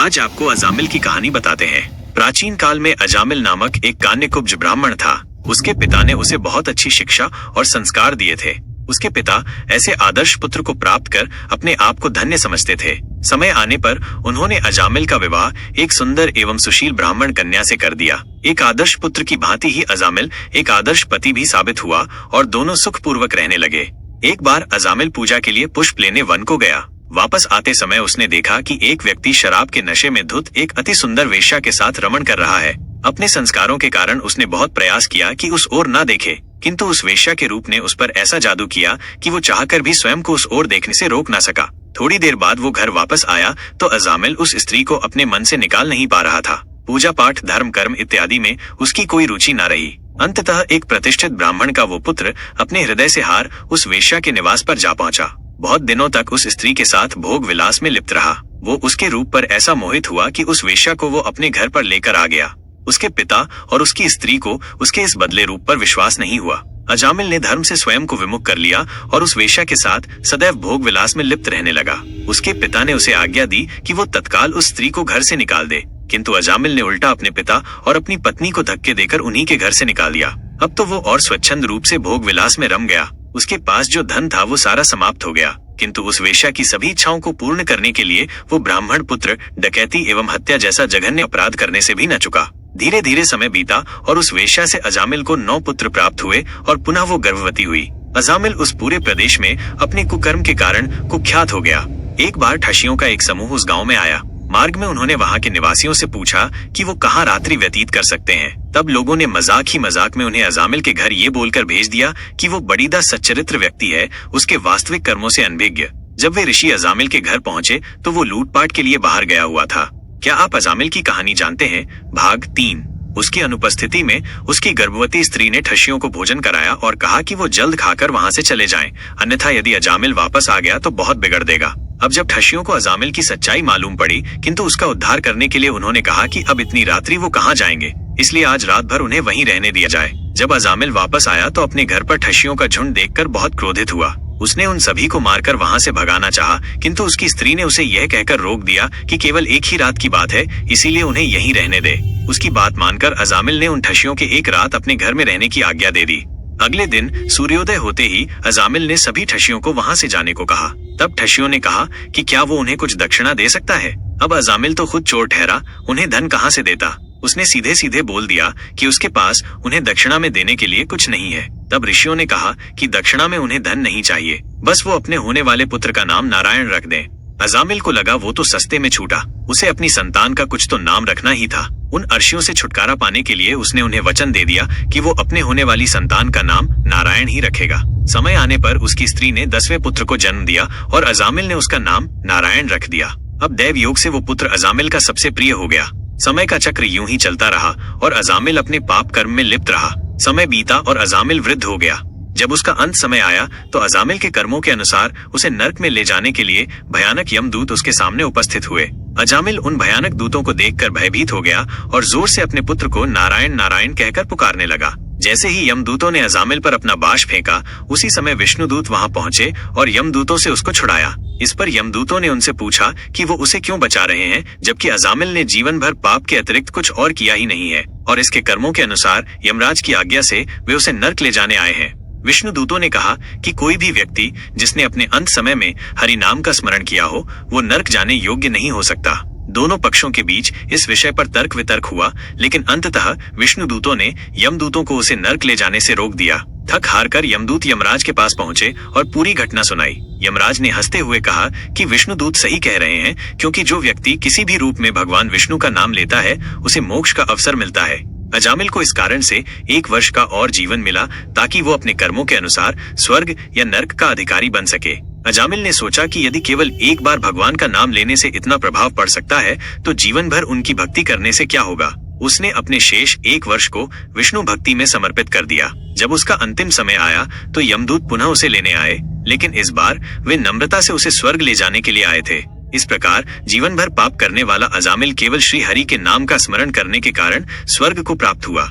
आज आपको अजामिल की कहानी बताते हैं। प्राचीन काल में अजामिल नामक एक कान्यकुब्ज ब्राह्मण था। उसके पिता ने उसे बहुत अच्छी शिक्षा और संस्कार दिए थे। उसके पिता ऐसे आदर्श पुत्र को प्राप्त कर अपने आप को धन्य समझते थे। समय आने पर उन्होंने अजामिल का विवाह एक सुंदर एवं सुशील ब्राह्मण कन्या से कर दिया। एक आदर्श पुत्र की भांति ही अजामिल एक आदर्श पति भी साबित हुआ और दोनों सुखपूर्वक रहने लगे। एक बार अजामिल पूजा के लिए पुष्प लेने वन को गया। वापस आते समय उसने देखा कि एक व्यक्ति शराब के नशे में धुत एक अति सुंदर वेश्या के साथ रमण कर रहा है। अपने संस्कारों के कारण उसने बहुत प्रयास किया कि उस ओर न देखे, किंतु उस वेश्या के रूप ने उस पर ऐसा जादू किया कि वो चाहकर भी स्वयं को उस ओर देखने से रोक न सका। थोड़ी देर बाद वो घर वापस आया तो अजामिल उस स्त्री को अपने मन से निकाल नहीं पा रहा था। पूजा पाठ, धर्म, कर्म इत्यादि में उसकी कोई रुचि न रही। अंततः एक प्रतिष्ठित ब्राह्मण का वो पुत्र अपने हृदय से हार उस वेश्या के निवास पर जा पहुंचा। बहुत दिनों तक उस स्त्री के साथ भोग विलास में लिप्त रहा। वो उसके रूप पर ऐसा मोहित हुआ कि उस वेश्या को वो अपने घर पर लेकर आ गया। उसके पिता और उसकी स्त्री को उसके इस बदले रूप पर विश्वास नहीं हुआ। अजामिल ने धर्म से स्वयं को विमुख कर लिया और उस वेश्या के साथ सदैव भोग विलास में लिप्त रहने लगा। उसके पिता ने उसे आज्ञा दी कि वो तत्काल उस स्त्री को घर से निकाल दे, किंतु अजामिल ने उल्टा अपने पिता और अपनी पत्नी को धक्के देकर उन्हीं के घर से निकाल दिया। अब तो वो और स्वच्छंद रूप से भोग विलास में रम गया। उसके पास जो धन था वो सारा समाप्त हो गया, किंतु उस वेश्या की सभी इच्छाओं को पूर्ण करने के लिए वो ब्राह्मण पुत्र डकैती एवं हत्या जैसा जघन्य अपराध करने से भी न चुका। धीरे धीरे समय बीता और उस वेश्या से अजामिल को 9 पुत्र प्राप्त हुए और पुनः वो गर्भवती हुई। अजामिल उस पूरे प्रदेश में अपने कुकर्म के कारण कुख्यात हो गया। एक बार ठशियों का एक समूह उस गांव में आया। मार्ग में उन्होंने वहां के निवासियों से पूछा कि वो कहाँ रात्रि व्यतीत कर सकते हैं। तब लोगों ने मजाक ही मजाक में उन्हें अजामिल के घर ये बोलकर भेज दिया कि वो बड़ीदा सच्चरित्र व्यक्ति है, उसके वास्तविक कर्मों से अनभिज्ञ। जब वे ऋषि अजामिल के घर पहुंचे तो वो लूटपाट के लिए बाहर गया हुआ था। क्या आप अजामिल की कहानी जानते हैं? भाग 3। उसकी अनुपस्थिति में उसकी गर्भवती स्त्री ने ठशियों को भोजन कराया और कहा कि वो जल्द खाकर वहां से चले जाएं, अन्यथा यदि अजामिल वापस आ गया तो बहुत बिगड़ देगा। अब जब ठशियों को अजामिल की सच्चाई मालूम पड़ी, किंतु उसका उद्धार करने के लिए उन्होंने कहा कि अब इतनी रात्रि वो कहाँ जाएंगे, इसलिए आज रात भर उन्हें वहीं रहने दिया जाए। जब अजामिल वापस आया तो अपने घर पर ठशियों का झुंड देखकर बहुत क्रोधित हुआ। उसने उन सभी को मारकर वहां से भगाना चाहा, किंतु उसकी स्त्री ने उसे यह कहकर रोक दिया कि केवल एक ही रात की बात है, इसीलिए उन्हें यहीं रहने दे। उसकी बात मानकर अजामिल ने उन ठशियों के एक रात अपने घर में रहने की आज्ञा दे दी। अगले दिन सूर्योदय होते ही अजामिल ने सभी ठशियों को वहां से जाने को कहा। तब ठशियों ने कहा कि क्या वो उन्हें कुछ दक्षिणा दे सकता है। अब अजामिल तो खुद चोर ठहरा, उन्हें धन कहाँ से देता। उसने सीधे सीधे बोल दिया कि उसके पास उन्हें दक्षिणा में देने के लिए कुछ नहीं है। तब ऋषियों ने कहा कि दक्षिणा में उन्हें धन नहीं चाहिए, बस वो अपने होने वाले पुत्र का नाम नारायण रख दें। अजामिल को लगा वो तो सस्ते में छूटा, उसे अपनी संतान का कुछ तो नाम रखना ही था। उन अर्शियों से छुटकारा पाने के लिए उसने उन्हें वचन दे दिया कि वो अपने होने वाली संतान का नाम नारायण ही रखेगा। समय आने पर उसकी स्त्री ने 10वें पुत्र को जन्म दिया और अजामिल ने उसका नाम नारायण रख दिया। अब दैव योग से वो पुत्र अजामिल का सबसे प्रिय हो गया। समय का चक्र यूं ही चलता रहा और अजामिल अपने पाप कर्म में लिप्त रहा। समय बीता और अजामिल वृद्ध हो गया। जब उसका अंत समय आया तो अजामिल के कर्मों के अनुसार उसे नर्क में ले जाने के लिए भयानक यमदूत उसके सामने उपस्थित हुए। अजामिल उन भयानक दूतों को देखकर भयभीत हो गया और जोर से अपने पुत्र को नारायण नारायण कहकर पुकारने लगा। जैसे ही यमदूतों ने अजामिल पर अपना बाश फेंका, उसी समय विष्णुदूत वहां पहुंचे और यमदूतों से उसको छुड़ाया। इस पर यमदूतों ने उनसे पूछा कि वो उसे क्यों बचा रहे हैं, जबकि अजामिल ने जीवन भर पाप के अतिरिक्त कुछ और किया ही नहीं है और इसके कर्मों के अनुसार यमराज की आज्ञा से वे उसे नर्क ले जाने आए हैं। विष्णुदूतों ने कहा कि कोई भी व्यक्ति जिसने अपने अंत समय में हरि नाम का स्मरण किया हो, वो नर्क जाने योग्य नहीं हो सकता। दोनों पक्षों के बीच इस विषय पर तर्क वितर्क हुआ, लेकिन अंततः विष्णुदूतों ने यमदूतों को उसे नर्क ले जाने से रोक दिया। थक हार कर यमदूत यमराज के पास पहुंचे और पूरी घटना सुनाई। यमराज ने हंसते हुए कहा कि विष्णुदूत सही कह रहे हैं, क्योंकि जो व्यक्ति किसी भी रूप में भगवान विष्णु का नाम लेता है उसे मोक्ष का अवसर मिलता है। अजामिल को इस कारण से 1 वर्ष का और जीवन मिला ताकि वो अपने कर्मों के अनुसार स्वर्ग या नर्क का अधिकारी बन सके। अजामिल ने सोचा कि यदि केवल एक बार भगवान का नाम लेने से इतना प्रभाव पड़ सकता है तो जीवन भर उनकी भक्ति करने से क्या होगा। उसने अपने शेष 1 वर्ष को विष्णु भक्ति में समर्पित कर दिया। जब उसका अंतिम समय आया तो यमदूत पुनः उसे लेने आए, लेकिन इस बार वे नम्रता से उसे स्वर्ग ले जाने के लिए आए थे। इस प्रकार जीवन भर पाप करने वाला अजामिल केवल श्री हरि के नाम का स्मरण करने के कारण स्वर्ग को प्राप्त हुआ।